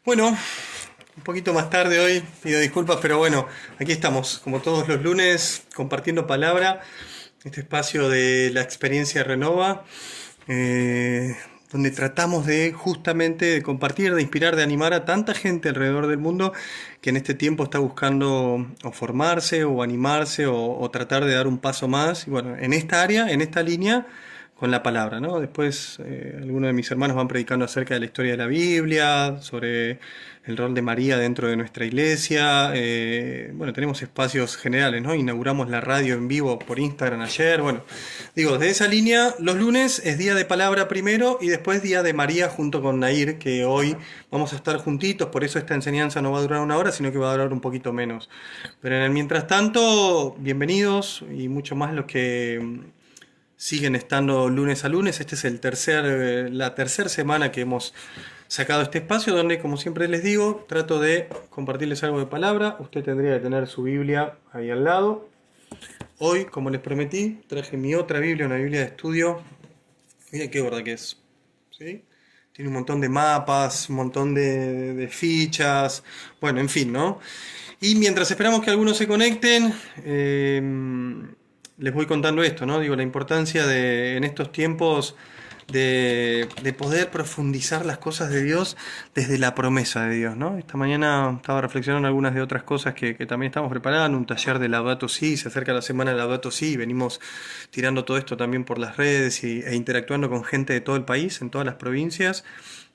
Bueno, un poquito más tarde hoy, pido disculpas, pero bueno, aquí estamos, como todos los lunes, compartiendo palabra, este espacio de la experiencia Renova, eh, donde tratamos de justamente de compartir, de inspirar, de animar a tanta gente alrededor del mundo que en este tiempo está buscando o formarse o animarse o tratar de dar un paso más. Y bueno, en esta área, en esta línea, con la palabra, ¿no? Después algunos de mis hermanos van predicando acerca de la historia de la Biblia, sobre el rol de María dentro de nuestra iglesia. Bueno, tenemos espacios generales, ¿no? Inauguramos la radio en vivo por Instagram ayer. Bueno, digo, de esa línea, los lunes es día de palabra primero y después día de María junto con Nair, que hoy vamos a estar juntitos, por eso esta enseñanza no va a durar una hora, sino que va a durar un poquito menos. Pero en el mientras tanto, bienvenidos y mucho más los que siguen estando lunes a lunes. Este es la tercera semana que hemos sacado este espacio donde, como siempre les digo, trato de compartirles algo de palabra. Usted tendría que tener su Biblia ahí al lado. Hoy, como les prometí, traje mi otra Biblia, una Biblia de estudio. Miren qué gorda que es, ¿sí? Tiene un montón de mapas, un montón de fichas, bueno, en fin, ¿no? Y mientras esperamos que algunos se conecten, les voy contando esto, ¿no? Digo, la importancia de, en estos tiempos, de poder profundizar las cosas de Dios desde la promesa de Dios, ¿no? Esta mañana estaba reflexionando en algunas de otras cosas que también estamos preparando, un taller de Laudato Si, se acerca la semana de Laudato Si, y venimos tirando todo esto también por las redes e interactuando con gente de todo el país, en todas las provincias.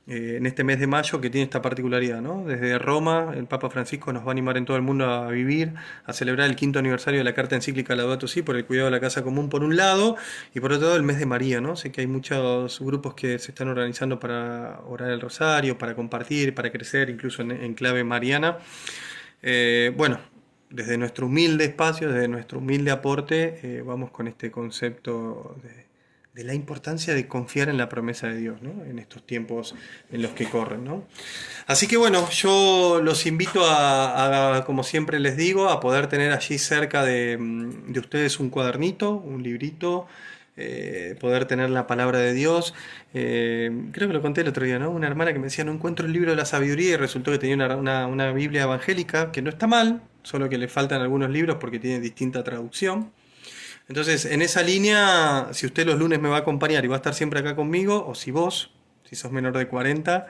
En este mes de mayo que tiene esta particularidad, ¿no? Desde Roma, el Papa Francisco nos va a animar en todo el mundo a vivir, a celebrar el quinto aniversario de la carta encíclica Laudato Si, por el cuidado de la casa común por un lado, y por otro lado el mes de María, ¿no? Sé que hay muchos grupos que se están organizando para orar el rosario, para compartir, para crecer, incluso en clave mariana. Bueno, desde nuestro humilde espacio, desde nuestro humilde aporte, vamos con este concepto de la importancia de confiar en la promesa de Dios, ¿no? En estos tiempos en los que corren, ¿no? Así que bueno, yo los invito como siempre les digo, a poder tener allí cerca de ustedes un cuadernito, un librito, poder tener la palabra de Dios. Creo que lo conté el otro día, ¿no? Una hermana que me decía, no encuentro el libro de la sabiduría, y resultó que tenía una Biblia evangélica, que no está mal, solo que le faltan algunos libros porque tiene distinta traducción. Entonces, en esa línea, si usted los lunes me va a acompañar y va a estar siempre acá conmigo, o si vos, si sos menor de 40,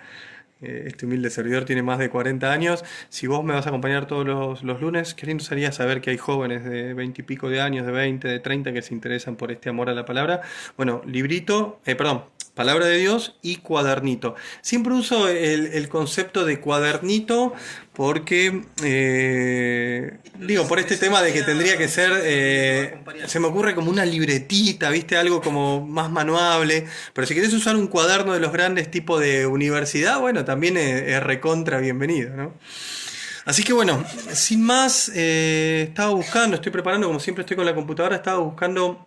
este humilde servidor tiene más de 40 años, si vos me vas a acompañar todos los lunes, qué lindo sería saber que hay jóvenes de 20 y pico de años, de 20, de 30, que se interesan por este amor a la palabra. Bueno, librito, perdón, palabra de Dios y cuadernito. Siempre uso el concepto de cuadernito porque, digo, por este tema de que tendría que ser, se me ocurre como una libretita, ¿viste? Algo como más manuable, pero si querés usar un cuaderno de los grandes tipo de universidad, bueno, también es recontra bienvenido, ¿no? Así que bueno, sin más, estaba buscando, estoy preparando, como siempre estoy con la computadora, estaba buscando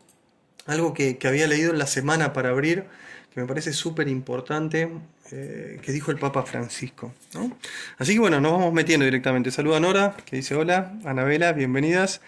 algo que había leído en la semana para abrir, que me parece súper importante, que dijo el Papa Francisco, ¿no? Así que bueno, nos vamos metiendo directamente. Saluda a Nora, que dice hola, Anabela, bienvenidas.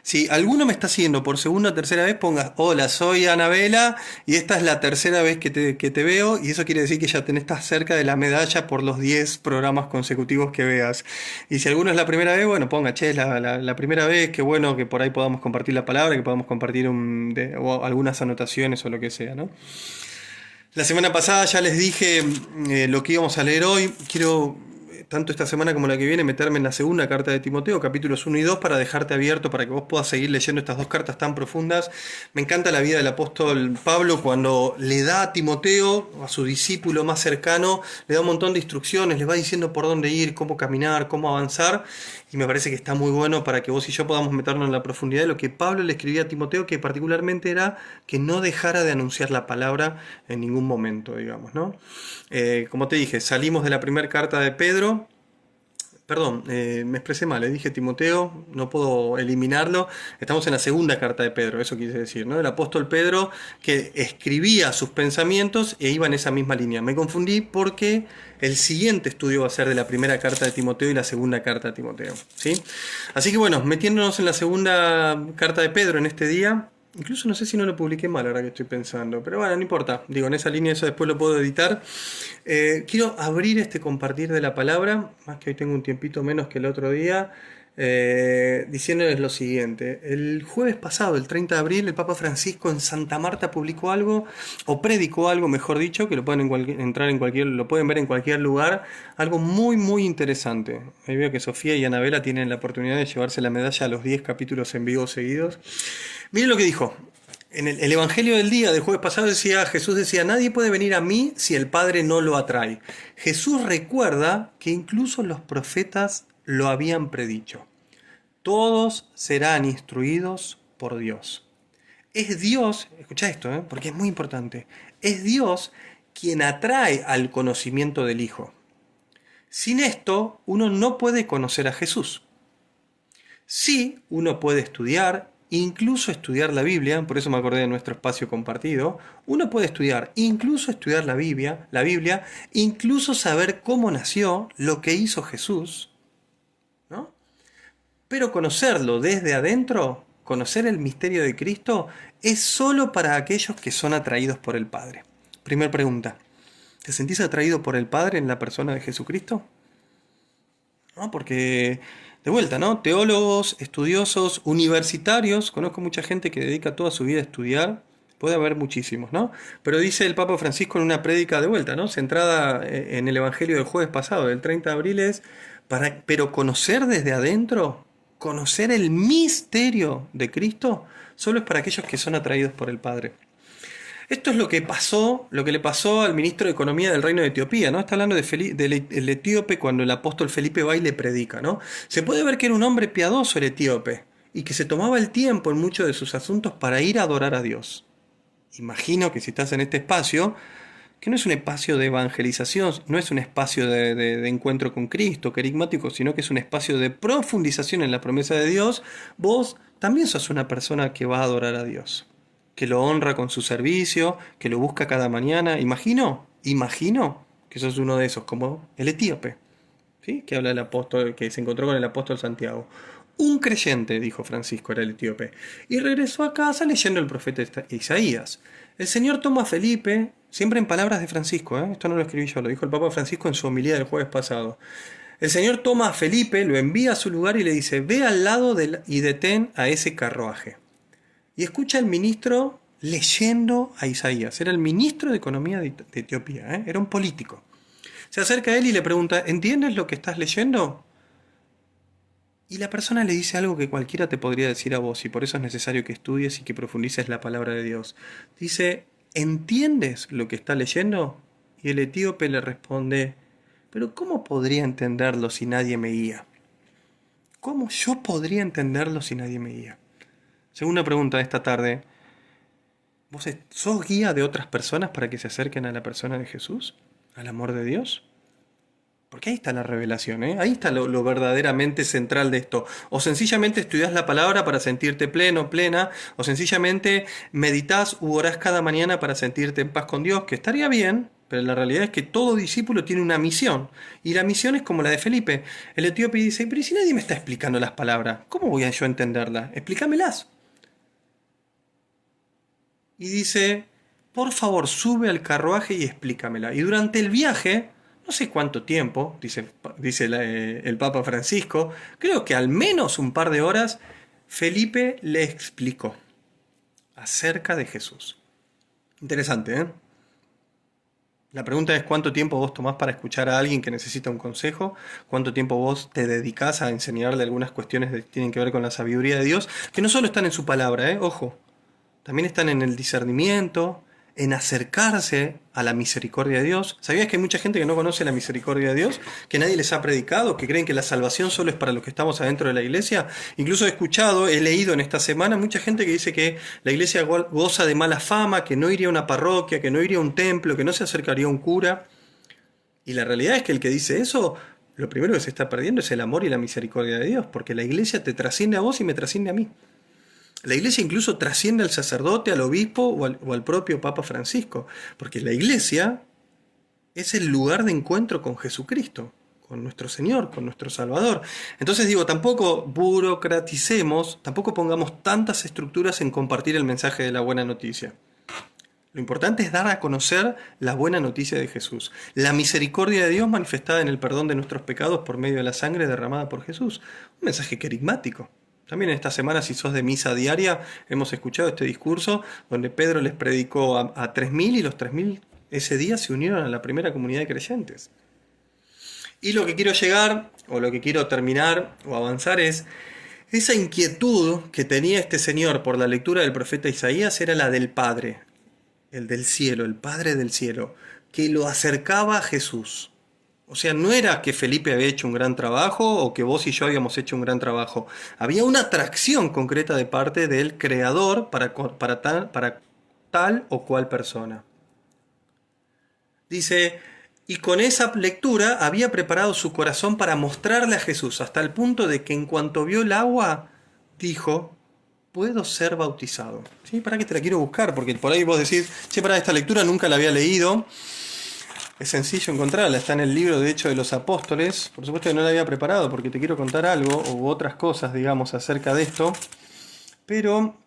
Si alguno me está siguiendo por segunda o tercera vez, pongas hola, soy Anabela y esta es la tercera vez que te veo, y eso quiere decir que ya estás cerca de la medalla por los 10 programas consecutivos que veas. Y si alguno es la primera vez, bueno, ponga, che, es la primera vez, qué bueno que por ahí podamos compartir la palabra, que podamos compartir o algunas anotaciones o lo que sea, ¿no? La semana pasada ya les dije lo que íbamos a leer hoy. Quiero, tanto esta semana como la que viene, meterme en la segunda carta de Timoteo, capítulos 1 y 2, para dejarte abierto para que vos puedas seguir leyendo estas dos cartas tan profundas. Me encanta la vida del apóstol Pablo cuando le da a Timoteo, a su discípulo más cercano, le da un montón de instrucciones, le va diciendo por dónde ir, cómo caminar, cómo avanzar. Y me parece que está muy bueno para que vos y yo podamos meternos en la profundidad de lo que Pablo le escribía a Timoteo, que particularmente era que no dejara de anunciar la palabra en ningún momento, digamos, ¿no? Como te dije, salimos de la primera carta de Pedro. Perdón, me expresé mal, le dije Timoteo, no puedo eliminarlo. Estamos en la segunda carta de Pedro, eso quise decir, ¿no? El apóstol Pedro que escribía sus pensamientos e iba en esa misma línea. Me confundí porque el siguiente estudio va a ser de la primera carta de Timoteo y la segunda carta de Timoteo, ¿sí? Así que bueno, metiéndonos en la segunda carta de Pedro en este día, Incluso no sé si no lo publiqué mal ahora que estoy pensando, pero bueno, no importa. Digo, en esa línea eso después lo puedo editar. Quiero abrir este compartir de la palabra, más que hoy tengo un tiempito menos que el otro día, diciéndoles lo siguiente. El jueves pasado, el 30 de abril, el Papa Francisco en Santa Marta publicó algo, o predicó algo, mejor dicho, que lo pueden entrar en cualquier, lo pueden ver en cualquier lugar, algo muy, muy interesante. Ahí veo que Sofía y Anabela tienen la oportunidad de llevarse la medalla a los 10 capítulos en vivo seguidos. Miren lo que dijo. En el Evangelio del día del jueves pasado Jesús decía, nadie puede venir a mí si el Padre no lo atrae. Jesús recuerda que incluso los profetas lo habían predicho. Todos serán instruidos por Dios. Es Dios, escucha esto, porque es muy importante, es Dios quien atrae al conocimiento del Hijo. Sin esto, uno no puede conocer a Jesús. Sí, uno puede estudiar, incluso estudiar la Biblia, por eso me acordé de nuestro espacio compartido. Uno puede estudiar, incluso estudiar la Biblia, incluso saber cómo nació, lo que hizo Jesús, ¿no? Pero conocerlo desde adentro, conocer el misterio de Cristo, es solo para aquellos que son atraídos por el Padre. Primera pregunta, ¿te sentís atraído por el Padre en la persona de Jesucristo? ¿No? Porque, de vuelta, ¿no? Teólogos, estudiosos, universitarios, conozco mucha gente que dedica toda su vida a estudiar, puede haber muchísimos, ¿no? Pero dice el Papa Francisco en una prédica de vuelta, ¿no? Centrada en el Evangelio del jueves pasado, del 30 de abril, pero conocer desde adentro, conocer el misterio de Cristo, solo es para aquellos que son atraídos por el Padre. Esto es lo que le pasó al ministro de Economía del Reino de Etiopía, ¿no? Está hablando del etíope cuando el apóstol Felipe va y le predica, ¿no? Se puede ver que era un hombre piadoso el etíope y que se tomaba el tiempo en muchos de sus asuntos para ir a adorar a Dios. Imagino que si estás en este espacio, que no es un espacio de evangelización, no es un espacio de encuentro con Cristo, carismático, sino que es un espacio de profundización en la promesa de Dios, vos también sos una persona que va a adorar a Dios, que lo honra con su servicio, que lo busca cada mañana. Imagino que sos uno de esos, como el etíope, ¿sí? Que habla el apóstol, que se encontró con el apóstol Santiago. Un creyente, dijo Francisco, era el etíope, y regresó a casa leyendo el profeta Isaías. El Señor toma a Felipe, siempre en palabras de Francisco, esto no lo escribí yo, lo dijo el Papa Francisco en su homilía del jueves pasado. El Señor toma a Felipe, lo envía a su lugar y le dice, ve al lado y detén a ese carruaje. Y escucha al ministro leyendo a Isaías. Era el ministro de Economía de Etiopía, era un político. Se acerca a él y le pregunta, ¿entiendes lo que estás leyendo? Y la persona le dice algo que cualquiera te podría decir a vos, y por eso es necesario que estudies y que profundices la palabra de Dios. Dice, ¿entiendes lo que está leyendo? Y el etíope le responde, ¿pero cómo podría entenderlo si nadie me guía? ¿Cómo yo podría entenderlo si nadie me guía? Segunda pregunta de esta tarde, ¿vos sos guía de otras personas para que se acerquen a la persona de Jesús? ¿Al amor de Dios? Porque ahí está la revelación, ahí está lo verdaderamente central de esto. O sencillamente estudias la palabra para sentirte pleno, plena, o sencillamente meditas u orás cada mañana para sentirte en paz con Dios, que estaría bien, pero la realidad es que todo discípulo tiene una misión. Y la misión es como la de Felipe. El etíope dice, pero si nadie me está explicando las palabras, ¿cómo voy a yo entenderlas? Explícamelas. Y dice, por favor, sube al carruaje y explícamela. Y durante el viaje, no sé cuánto tiempo, dice el Papa Francisco, creo que al menos un par de horas, Felipe le explicó acerca de Jesús. Interesante, ¿eh? La pregunta es cuánto tiempo vos tomás para escuchar a alguien que necesita un consejo, cuánto tiempo vos te dedicás a enseñarle algunas cuestiones que tienen que ver con la sabiduría de Dios, que no solo están en su palabra, ojo, también están en el discernimiento, en acercarse a la misericordia de Dios. ¿Sabías que hay mucha gente que no conoce la misericordia de Dios? Que nadie les ha predicado, que creen que la salvación solo es para los que estamos adentro de la iglesia. Incluso he leído en esta semana mucha gente que dice que la iglesia goza de mala fama, que no iría a una parroquia, que no iría a un templo, que no se acercaría a un cura. Y la realidad es que el que dice eso, lo primero que se está perdiendo es el amor y la misericordia de Dios, porque la iglesia te trasciende a vos y me trasciende a mí. La iglesia incluso trasciende al sacerdote, al obispo o al propio Papa Francisco, porque la iglesia es el lugar de encuentro con Jesucristo, con nuestro Señor, con nuestro Salvador. Entonces digo, tampoco burocraticemos, tampoco pongamos tantas estructuras en compartir el mensaje de la buena noticia. Lo importante es dar a conocer la buena noticia de Jesús, la misericordia de Dios manifestada en el perdón de nuestros pecados por medio de la sangre derramada por Jesús. Un mensaje carismático. También en esta semana, si sos de misa diaria, hemos escuchado este discurso donde Pedro les predicó a 3.000 y los 3.000 ese día se unieron a la primera comunidad de creyentes. Y lo que quiero llegar, o lo que quiero terminar o avanzar es, esa inquietud que tenía este señor por la lectura del profeta Isaías era la del Padre, el del cielo, el Padre del cielo, que lo acercaba a Jesús. O sea, no era que Felipe había hecho un gran trabajo o que vos y yo habíamos hecho un gran trabajo. Había una atracción concreta de parte del Creador para tal o cual persona. Dice, y con esa lectura había preparado su corazón para mostrarle a Jesús, hasta el punto de que en cuanto vio el agua, dijo, puedo ser bautizado. ¿Sí? Para que te la quiero buscar, porque por ahí vos decís, che, para esta lectura nunca la había leído. Es sencillo encontrarla, está en el libro de Hechos de los Apóstoles. Por supuesto que no la había preparado porque te quiero contar algo, u otras cosas, digamos, acerca de esto. Pero...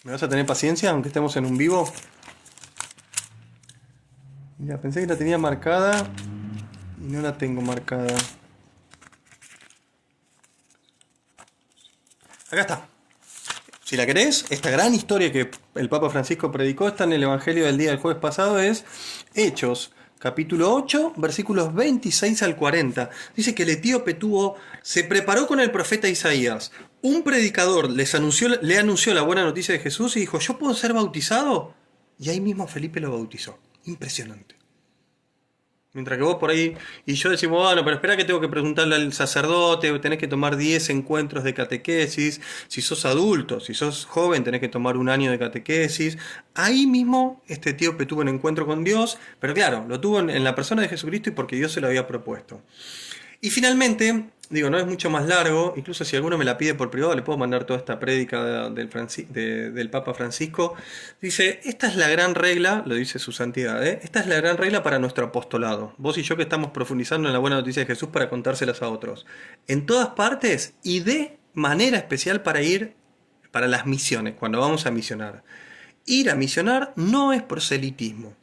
¿me vas a tener paciencia aunque estemos en un vivo? Mira, pensé que la tenía marcada y no la tengo marcada. Acá está. Si la querés, esta gran historia que el Papa Francisco predicó está en el Evangelio del día del jueves pasado, es Hechos, capítulo 8, versículos 26 al 40. Dice que el etíope se preparó con el profeta Isaías. Un predicador le anunció la buena noticia de Jesús y dijo, ¿yo puedo ser bautizado? Y ahí mismo Felipe lo bautizó. Impresionante. Mientras que vos por ahí y yo decimos, bueno, pero espera que tengo que preguntarle al sacerdote, tenés que tomar 10 encuentros de catequesis, si sos adulto, si sos joven tenés que tomar 1 año de catequesis. Ahí mismo este etíope tuvo un encuentro con Dios, pero claro, lo tuvo en la persona de Jesucristo y porque Dios se lo había propuesto. Y finalmente, digo, no es mucho más largo, incluso si alguno me la pide por privado, le puedo mandar toda esta prédica del Papa Francisco. Dice, esta es la gran regla, lo dice su santidad, esta es la gran regla para nuestro apostolado. Vos y yo que estamos profundizando en la buena noticia de Jesús para contárselas a otros. En todas partes y de manera especial para las misiones, cuando vamos a misionar. Ir a misionar no es proselitismo.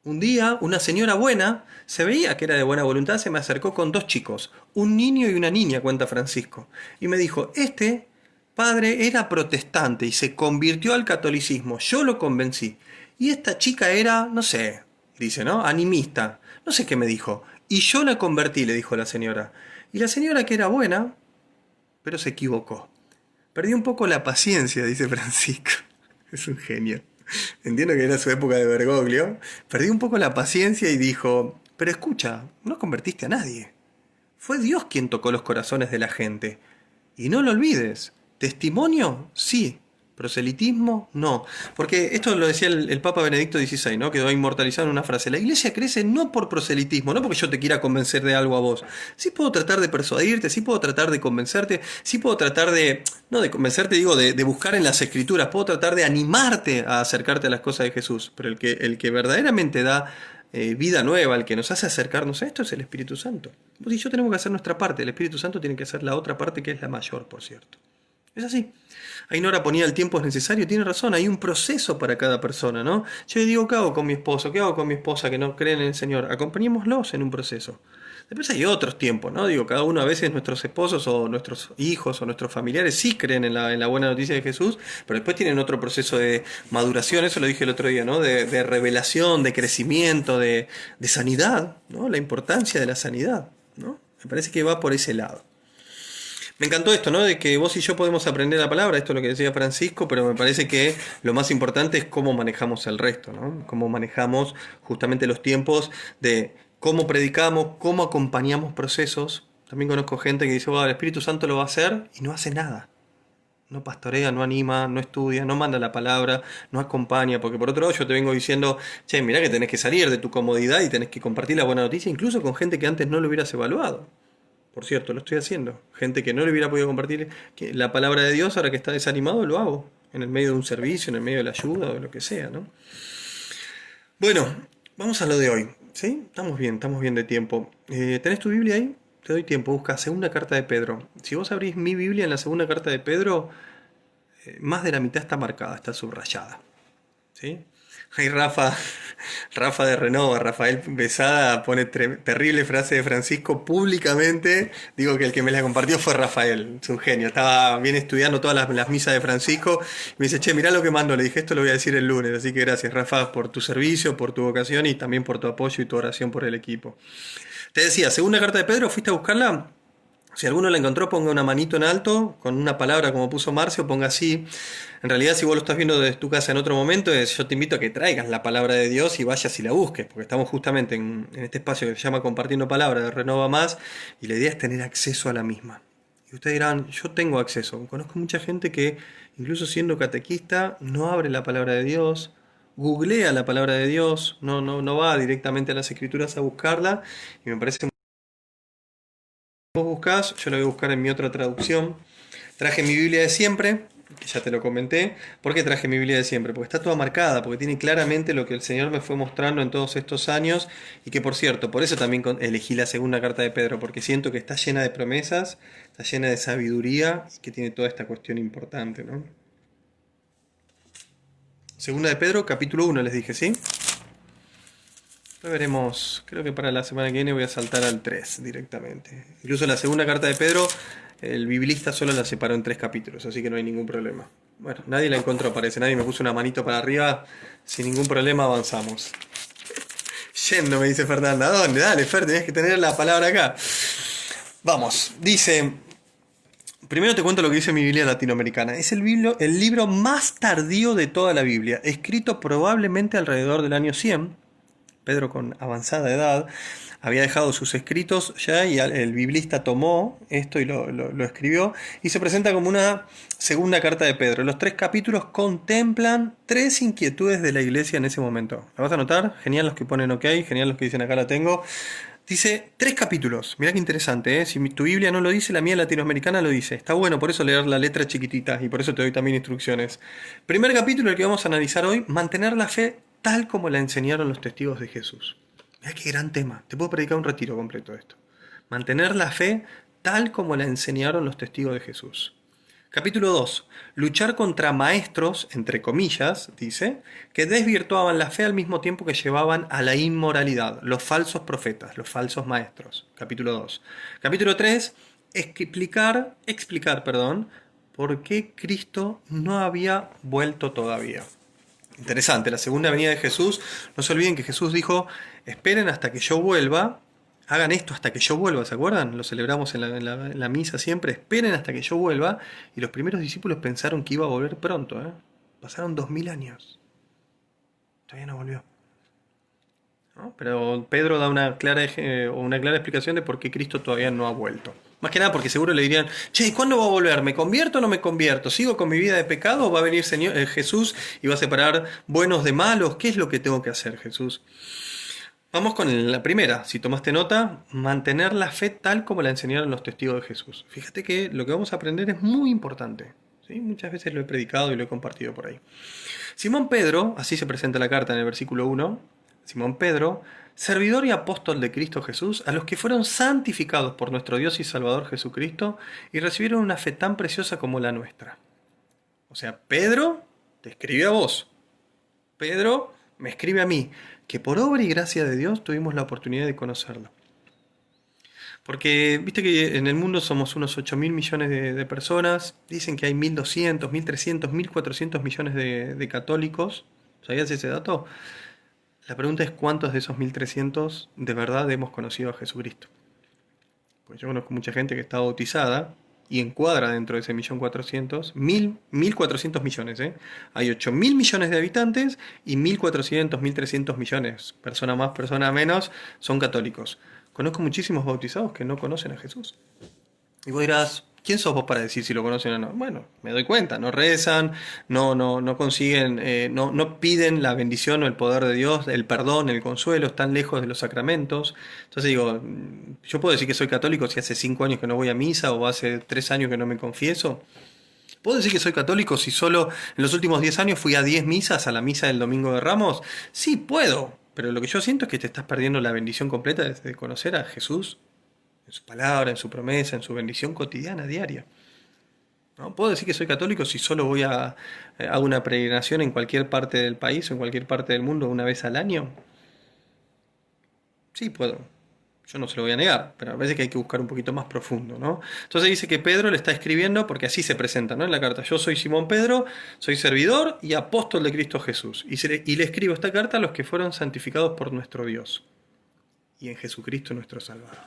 Un día, una señora buena, se veía que era de buena voluntad, se me acercó con 2 chicos, un niño y una niña, cuenta Francisco, y me dijo, este padre era protestante y se convirtió al catolicismo, yo lo convencí, y esta chica era, no sé, dice, ¿no? Animista, no sé qué me dijo, y yo la convertí, le dijo la señora, y la señora que era buena, pero se equivocó. Perdí un poco la paciencia, dice Francisco, es un genio. Entiendo que era su época de Bergoglio. Perdí un poco la paciencia y dijo, pero escucha, no convertiste a nadie. Fue Dios quien tocó los corazones de la gente. Y no lo olvides, testimonio, sí. Proselitismo, no. Porque esto lo decía el Papa Benedicto XVI, ¿no? Quedó inmortalizado en una frase. La iglesia crece no por proselitismo, no porque yo te quiera convencer de algo a vos. Sí puedo tratar de persuadirte, sí puedo tratar de convencerte, sí puedo tratar no de convencerte, digo, de buscar en las escrituras, puedo tratar de animarte a acercarte a las cosas de Jesús. Pero el que verdaderamente da vida nueva, el que nos hace acercarnos a esto es el Espíritu Santo. Vos y yo tenemos que hacer nuestra parte, el Espíritu Santo tiene que hacer la otra parte que es la mayor, por cierto. Es así. Ainhoa ponía el tiempo es necesario, tiene razón, hay un proceso para cada persona, ¿no? Yo digo, ¿qué hago con mi esposo? ¿Qué hago con mi esposa que no creen en el Señor? Acompañémoslos en un proceso. Después hay otros tiempos, ¿no? Digo, cada uno a veces nuestros esposos o nuestros hijos o nuestros familiares sí creen en la buena noticia de Jesús, pero después tienen otro proceso de maduración, eso lo dije el otro día, ¿no? De revelación, de crecimiento, de sanidad, ¿no? La importancia de la sanidad, ¿no? Me parece que va por ese lado. Me encantó esto, ¿no? De que vos y yo podemos aprender la palabra, esto es lo que decía Francisco, pero me parece que lo más importante es cómo manejamos el resto, ¿no? Cómo manejamos justamente los tiempos de cómo predicamos, cómo acompañamos procesos. También conozco gente que dice, el Espíritu Santo lo va a hacer y no hace nada. No pastorea, no anima, no estudia, no manda la palabra, no acompaña, porque por otro lado yo te vengo diciendo, che, mirá que tenés que salir de tu comodidad y tenés que compartir la buena noticia, incluso con gente que antes no lo hubieras evaluado. Por cierto, lo estoy haciendo. Gente que no le hubiera podido compartir la palabra de Dios, ahora que está desanimado, lo hago. En el medio de un servicio, en el medio de la ayuda o de lo que sea, ¿no? Bueno, vamos a lo de hoy, ¿sí? Estamos bien de tiempo. ¿Tenés tu Biblia ahí? Te doy tiempo, busca segunda carta de Pedro. Si vos abrís mi Biblia en la segunda carta de Pedro, más de la mitad está marcada, está subrayada, ¿sí? Ahí Rafa de Renova, Rafael Besada pone terrible frase de Francisco públicamente. Digo que el que me la compartió fue Rafael, es un genio. Estaba bien estudiando todas las misas de Francisco. Y me dice, che, mirá lo que mando. Le dije, esto lo voy a decir el lunes. Así que gracias, Rafa, por tu servicio, por tu vocación y también por tu apoyo y tu oración por el equipo. Te decía, segunda carta de Pedro, ¿fuiste a buscarla? Si alguno la encontró, ponga una manito en alto, con una palabra como puso Marcio, ponga así. En realidad, si vos lo estás viendo desde tu casa en otro momento, yo te invito a que traigas la palabra de Dios y vayas y la busques, porque estamos justamente en este espacio que se llama Compartiendo Palabra de Renova Más, y la idea es tener acceso a la misma. Y ustedes dirán, yo tengo acceso. Conozco mucha gente que, incluso siendo catequista, no abre la palabra de Dios, googlea la palabra de Dios, no va directamente a las escrituras a buscarla, y me parece. Vos buscás, yo la voy a buscar en mi otra traducción. Traje mi Biblia de siempre, que ya te lo comenté. ¿Por qué traje mi Biblia de siempre? Porque está toda marcada, porque tiene claramente lo que el Señor me fue mostrando en todos estos años. Y que por cierto, por eso también elegí la segunda carta de Pedro, porque siento que está llena de promesas, está llena de sabiduría y que tiene toda esta cuestión importante, ¿no? Segunda de Pedro, capítulo 1, les dije, ¿sí? Lo veremos, creo que para la semana que viene voy a saltar al 3 directamente. Incluso la segunda carta de Pedro, el biblista solo la separó en 3 capítulos, así que no hay ningún problema. Bueno, nadie la encontró, parece, nadie me puso una manito para arriba, sin ningún problema avanzamos. Yendo, me dice Fernanda, ¿a dónde? Dale, Fer, tenés que tener la palabra acá. Vamos, dice, primero te cuento lo que dice mi Biblia latinoamericana. Es el libro más tardío de toda la Biblia, escrito probablemente alrededor del año 100. Pedro, con avanzada edad, había dejado sus escritos ya y el biblista tomó esto y lo escribió y se presenta como una segunda carta de Pedro. Los 3 capítulos contemplan 3 inquietudes de la iglesia en ese momento. ¿La vas a notar? Genial los que ponen ok, genial los que dicen acá la tengo. Dice 3 capítulos. Mirá qué interesante, ¿eh? Si tu Biblia no lo dice, la mía latinoamericana lo dice. Está bueno, por eso leer la letra chiquitita y por eso te doy también instrucciones. Primer capítulo, el que vamos a analizar hoy, mantener la fe tal como la enseñaron los testigos de Jesús. Mirá qué gran tema. Te puedo predicar un retiro completo de esto. Mantener la fe tal como la enseñaron los testigos de Jesús. Capítulo 2. Luchar contra maestros, entre comillas, dice, que desvirtuaban la fe al mismo tiempo que llevaban a la inmoralidad, los falsos profetas, los falsos maestros. Capítulo 2. Capítulo 3. Explicar, por qué Cristo no había vuelto todavía. Interesante, la segunda venida de Jesús. No se olviden que Jesús dijo, esperen hasta que yo vuelva. Hagan esto hasta que yo vuelva, ¿se acuerdan? Lo celebramos en la misa siempre. Esperen hasta que yo vuelva. Y los primeros discípulos pensaron que iba a volver pronto, ¿eh? Pasaron 2000 años. Todavía no volvió, ¿no? Pero Pedro da una clara explicación de por qué Cristo todavía no ha vuelto. Más que nada porque seguro le dirían, che, ¿cuándo va a volver? ¿Me convierto o no me convierto? ¿Sigo con mi vida de pecado o va a venir Jesús y va a separar buenos de malos? ¿Qué es lo que tengo que hacer, Jesús? Vamos con la primera, si tomaste nota, mantener la fe tal como la enseñaron los testigos de Jesús. Fíjate que lo que vamos a aprender es muy importante, ¿sí? Muchas veces lo he predicado y lo he compartido por ahí. Simón Pedro, así se presenta la carta en el versículo 1, Simón Pedro, servidor y apóstol de Cristo Jesús, a los que fueron santificados por nuestro Dios y Salvador Jesucristo y recibieron una fe tan preciosa como la nuestra. O sea, Pedro te escribe a vos. Pedro me escribe a mí, que por obra y gracia de Dios tuvimos la oportunidad de conocerlo. Porque viste que en el mundo somos unos 8.000 millones de personas, dicen que hay 1.200, 1.300, 1.400 millones de católicos. ¿Sabías ese dato? La pregunta es cuántos de esos 1.300 de verdad hemos conocido a Jesucristo. Pues yo conozco mucha gente que está bautizada y encuadra dentro de ese 1.400.000, 1.400 millones. Hay 8.000 millones de habitantes y 1.400, 1.300 millones, persona más, persona menos, son católicos. Conozco muchísimos bautizados que no conocen a Jesús. Y vos dirás, ¿quién sos vos para decir si lo conocen o no? Bueno, me doy cuenta, no rezan, no consiguen, no piden la bendición o el poder de Dios, el perdón, el consuelo, están lejos de los sacramentos. Entonces digo, yo puedo decir que soy católico si hace 5 años que no voy a misa o hace 3 años que no me confieso. ¿Puedo decir que soy católico si solo en los últimos 10 años fui a 10 misas, a la misa del Domingo de Ramos? Sí, puedo. pero lo que yo siento es que te estás perdiendo la bendición completa de conocer a Jesús en su palabra, en su promesa, en su bendición cotidiana, diaria. ¿No? ¿Puedo decir que soy católico si solo hago una peregrinación en cualquier parte del país o en cualquier parte del mundo una vez al año? Sí, puedo. Yo no se lo voy a negar, pero a veces que hay que buscar un poquito más profundo, ¿no? Entonces dice que Pedro le está escribiendo, porque así se presenta, ¿no? En la carta: yo soy Simón Pedro, soy servidor y apóstol de Cristo Jesús. Y le escribo esta carta a los que fueron santificados por nuestro Dios y en Jesucristo nuestro Salvador.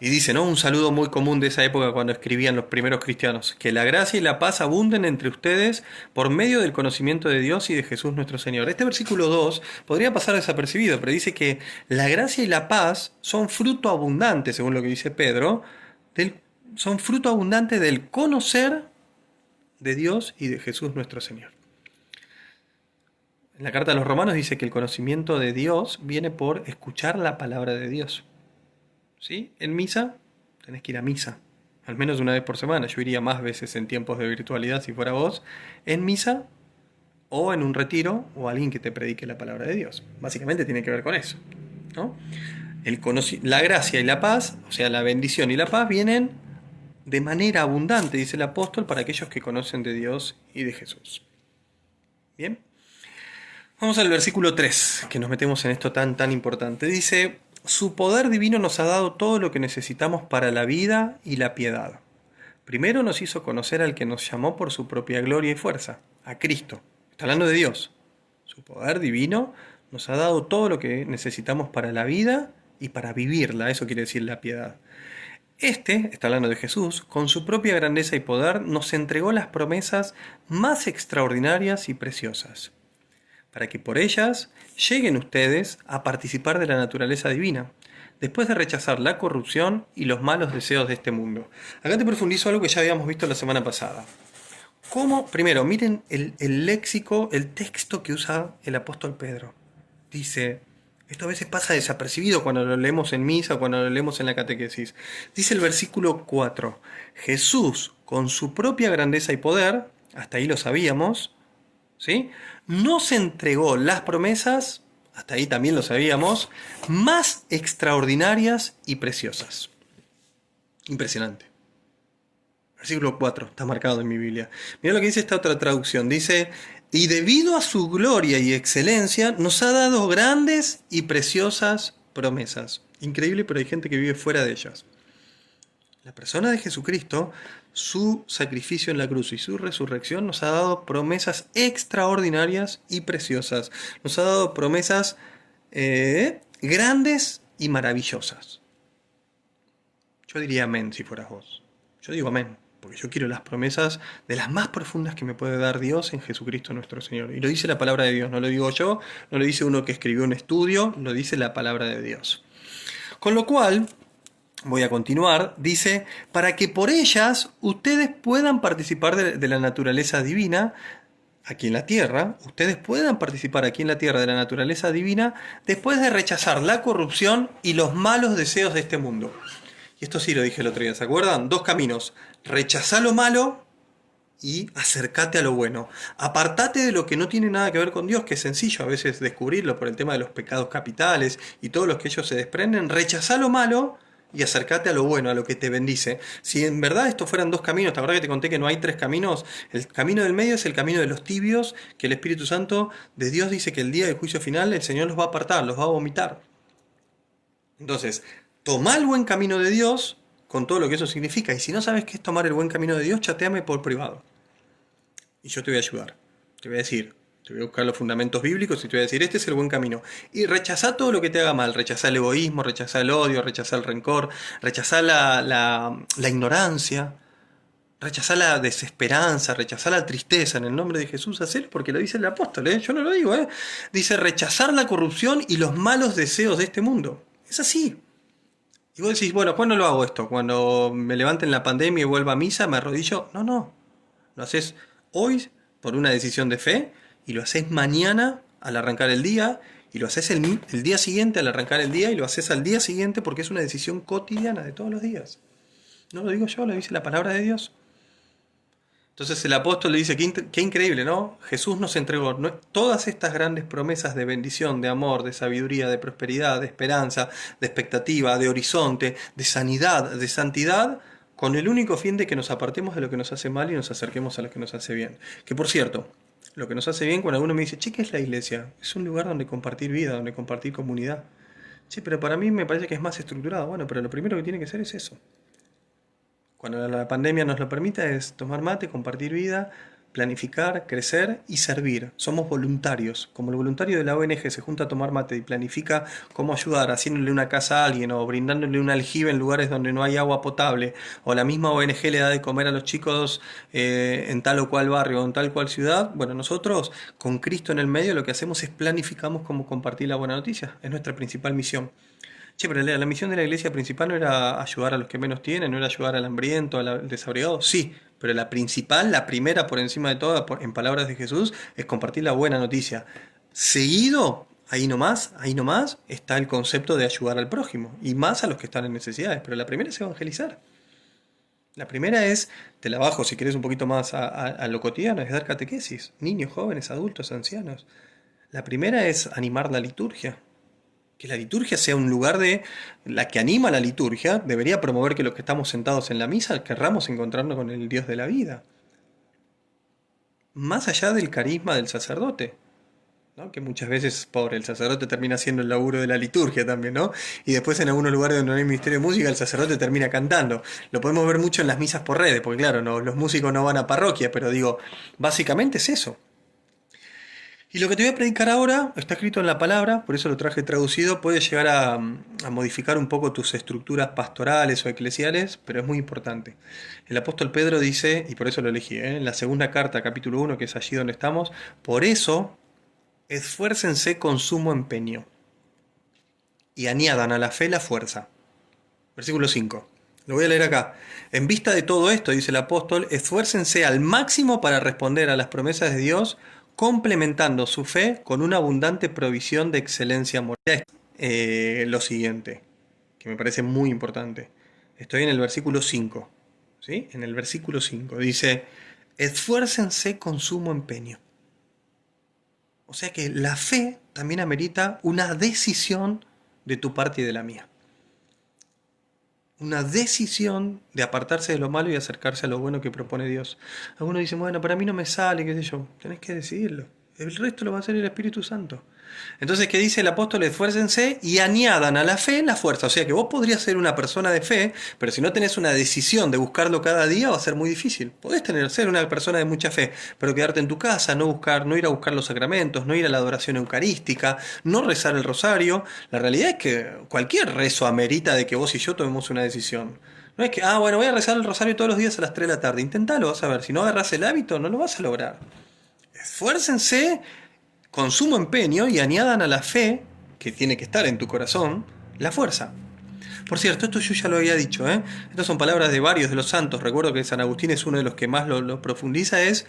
Y dice, ¿no? Un saludo muy común de esa época cuando escribían los primeros cristianos: que la gracia y la paz abunden entre ustedes por medio del conocimiento de Dios y de Jesús nuestro Señor. Este versículo 2 podría pasar desapercibido, pero dice que la gracia y la paz son fruto abundante, según lo que dice Pedro, son fruto abundante del conocer de Dios y de Jesús nuestro Señor. En la carta a los Romanos dice que el conocimiento de Dios viene por escuchar la palabra de Dios. ¿Sí? En misa, tenés que ir a misa, al menos una vez por semana. Yo iría más veces en tiempos de virtualidad si fuera vos, en misa o en un retiro o alguien que te predique la palabra de Dios. Básicamente tiene que ver con eso, ¿no? La gracia y la paz, o sea, la bendición y la paz, vienen de manera abundante, dice el apóstol, para aquellos que conocen de Dios y de Jesús. Bien, vamos al versículo 3, que nos metemos en esto tan importante. Dice: su poder divino nos ha dado todo lo que necesitamos para la vida y la piedad. Primero nos hizo conocer al que nos llamó por su propia gloria y fuerza, a Cristo. Está hablando de Dios. Su poder divino nos ha dado todo lo que necesitamos para la vida y para vivirla. Eso quiere decir la piedad. Está hablando de Jesús, con su propia grandeza y poder nos entregó las promesas más extraordinarias y preciosas, para que por ellas lleguen ustedes a participar de la naturaleza divina, después de rechazar la corrupción y los malos deseos de este mundo. Acá te profundizo algo que ya habíamos visto la semana pasada. Primero, miren el léxico, el texto que usa el apóstol Pedro. Dice, esto a veces pasa desapercibido cuando lo leemos en misa o cuando lo leemos en la catequesis. Dice el versículo 4, Jesús, con su propia grandeza y poder, hasta ahí lo sabíamos, ¿sí?, nos entregó las promesas, hasta ahí también lo sabíamos, más extraordinarias y preciosas. Impresionante. Versículo 4, está marcado en mi Biblia. Mira lo que dice esta otra traducción. Dice, y debido a su gloria y excelencia, nos ha dado grandes y preciosas promesas. Increíble, pero hay gente que vive fuera de ellas. La persona de Jesucristo, su sacrificio en la cruz y su resurrección nos ha dado promesas extraordinarias y preciosas. Nos ha dado promesas grandes y maravillosas. Yo diría amén si fueras vos. Yo digo amén, porque yo quiero las promesas de las más profundas que me puede dar Dios en Jesucristo nuestro Señor. Y lo dice la palabra de Dios, no lo digo yo, no lo dice uno que escribió un estudio, lo dice la palabra de Dios. Con lo cual, voy a continuar, dice, para que por ellas ustedes puedan participar de la naturaleza divina aquí en la tierra, ustedes puedan participar aquí en la tierra de la naturaleza divina después de rechazar la corrupción y los malos deseos de este mundo. Y esto sí lo dije el otro día, ¿se acuerdan? 2 caminos: rechazá lo malo y acercate a lo bueno. Apartate de lo que no tiene nada que ver con Dios, que es sencillo a veces descubrirlo por el tema de los pecados capitales y todos los que ellos se desprenden. Rechazá lo malo y acercate a lo bueno, a lo que te bendice. Si en verdad estos fueran 2 caminos, ¿te acuerdas que te conté que no hay 3 caminos? El camino del medio es el camino de los tibios, que el Espíritu Santo de Dios dice que el día del juicio final el Señor los va a apartar, los va a vomitar. Entonces, tomá el buen camino de Dios con todo lo que eso significa. Y si no sabes qué es tomar el buen camino de Dios, chateame por privado. Y yo te voy a ayudar. Te voy a decir, te voy a buscar los fundamentos bíblicos y te voy a decir, este es el buen camino. Y rechazá todo lo que te haga mal. Rechazá el egoísmo, rechazá el odio, rechazá el rencor, rechazá la ignorancia, rechazá la desesperanza, rechazá la tristeza. En el nombre de Jesús, hacelo porque lo dice el apóstol, yo no lo digo. Dice, rechazar la corrupción y los malos deseos de este mundo. Es así. Y vos decís, bueno, ¿cuándo lo hago esto? ¿Cuando me levante en la pandemia y vuelva a misa, me arrodillo? No. Lo haces hoy por una decisión de fe y lo haces mañana al arrancar el día y lo haces el día siguiente al arrancar el día y lo haces al día siguiente porque es una decisión cotidiana de todos los días. No lo digo yo, lo dice la palabra de Dios. Entonces el apóstol le dice, qué increíble, ¿no? Jesús nos entregó todas estas grandes promesas de bendición, de amor, de sabiduría, de prosperidad, de esperanza, de expectativa, de horizonte, de sanidad, de santidad, con el único fin de que nos apartemos de lo que nos hace mal y nos acerquemos a lo que nos hace bien. Que por cierto, lo que nos hace bien, cuando alguno me dice, che, ¿qué es la iglesia? Es un lugar donde compartir vida, donde compartir comunidad. Sí, pero para mí me parece que es más estructurado. Bueno, pero lo primero que tiene que ser es eso. Cuando la pandemia nos lo permite es tomar mate, compartir vida, planificar, crecer y servir. Somos voluntarios. Como el voluntario de la ONG se junta a tomar mate y planifica cómo ayudar, haciéndole una casa a alguien o brindándole un aljibe en lugares donde no hay agua potable, o la misma ONG le da de comer a los chicos en tal o cual barrio o en tal cual ciudad. Bueno, nosotros con Cristo en el medio lo que hacemos es planificamos cómo compartir la buena noticia. Es nuestra principal misión. Che, pero la misión de la iglesia principal no era ayudar a los que menos tienen, no era ayudar al hambriento, al desabrigado. Sí, pero la principal, la primera por encima de todas, en palabras de Jesús, es compartir la buena noticia. Seguido, ahí nomás, está el concepto de ayudar al prójimo, y más a los que están en necesidades. Pero la primera es evangelizar. La primera es, te la bajo si querés un poquito más a lo cotidiano, es dar catequesis. Niños, jóvenes, adultos, ancianos. La primera es animar la liturgia. Que la liturgia sea un lugar de la que anima la liturgia, debería promover que los que estamos sentados en la misa querramos encontrarnos con el Dios de la vida. Más allá del carisma del sacerdote, ¿no? Que muchas veces, pobre, el sacerdote termina haciendo el laburo de la liturgia también, ¿no? Y después en algunos lugares donde no hay ministerio de música, el sacerdote termina cantando. Lo podemos ver mucho en las misas por redes, porque claro, no, los músicos no van a parroquia, pero digo, básicamente es eso. Y lo que te voy a predicar ahora está escrito en la palabra, por eso lo traje traducido, puede llegar a modificar un poco tus estructuras pastorales o eclesiales, pero es muy importante. El apóstol Pedro dice, y por eso lo elegí, en la segunda carta, capítulo 1, que es allí donde estamos, por eso esfuércense con sumo empeño y añadan a la fe la fuerza. Versículo 5. Lo voy a leer acá. En vista de todo esto, dice el apóstol, esfuércense al máximo para responder a las promesas de Dios, complementando su fe con una abundante provisión de excelencia moral. Lo siguiente, que me parece muy importante. Estoy en el versículo 5. ¿Sí? En el versículo 5 dice, esfuércense con sumo empeño. O sea que la fe también amerita una decisión de tu parte y de la mía. Una decisión de apartarse de lo malo y acercarse a lo bueno que propone Dios. Algunos dicen, bueno, para mí no me sale, qué sé yo. Tenés que decidirlo. El resto lo va a hacer el Espíritu Santo. Entonces, ¿qué dice el apóstol? Esfuércense y añadan a la fe la fuerza. O sea que vos podrías ser una persona de fe, pero si no tenés una decisión de buscarlo cada día va a ser muy difícil. Podés ser una persona de mucha fe, pero quedarte en tu casa, no ir a buscar los sacramentos, no ir a la adoración eucarística, no rezar el rosario. La realidad es que cualquier rezo amerita de que vos y yo tomemos una decisión. No es que, bueno, voy a rezar el rosario todos los días a las 3 de la tarde. Intentalo, vas a ver. Si no agarrás el hábito, no lo vas a lograr. Esfuércense con sumo empeño y añadan a la fe, que tiene que estar en tu corazón, la fuerza. Por cierto, esto yo ya lo había dicho, ¿eh? Estas son palabras de varios de los santos. Recuerdo que San Agustín es uno de los que más lo profundiza. Esto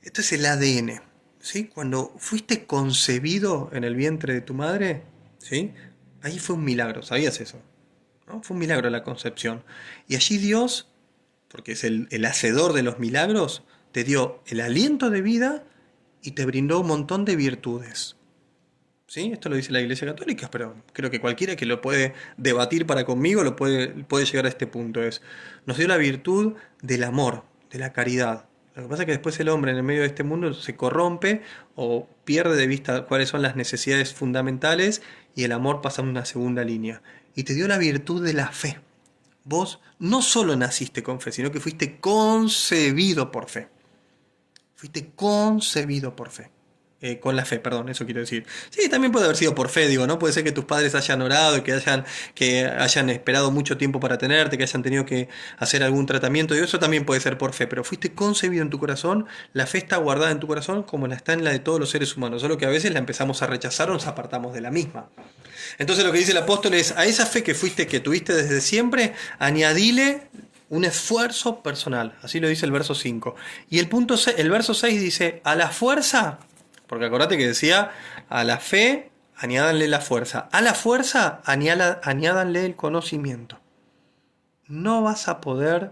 es el ADN. ¿Sí? Cuando fuiste concebido en el vientre de tu madre, ¿sí? Ahí fue un milagro, ¿sabías eso? ¿No? Fue un milagro la concepción. Y allí Dios, porque es el hacedor de los milagros, te dio el aliento de vida y te brindó un montón de virtudes. ¿Sí? Esto lo dice la Iglesia Católica, pero creo que cualquiera que lo puede debatir para conmigo puede llegar a este punto. Nos dio la virtud del amor, de la caridad. Lo que pasa es que después el hombre en el medio de este mundo se corrompe o pierde de vista cuáles son las necesidades fundamentales y el amor pasa a una segunda línea. Y te dio la virtud de la fe. Vos no solo naciste con fe, sino que fuiste concebido por fe. Fuiste concebido por fe. Con la fe, perdón, eso quiero decir. Sí, también puede haber sido por fe, digo, ¿no? Puede ser que tus padres hayan orado y que hayan esperado mucho tiempo para tenerte, que hayan tenido que hacer algún tratamiento, y eso también puede ser por fe, pero fuiste concebido en tu corazón, la fe está guardada en tu corazón como la está en la de todos los seres humanos, solo que a veces la empezamos a rechazar o nos apartamos de la misma. Entonces lo que dice el apóstol es, a esa fe que tuviste desde siempre, añadile un esfuerzo personal. Así lo dice el verso 5. Y el verso 6 dice, a la fuerza, porque acordate que decía, a la fe añádanle la fuerza. A la fuerza añádanle el conocimiento. No vas a poder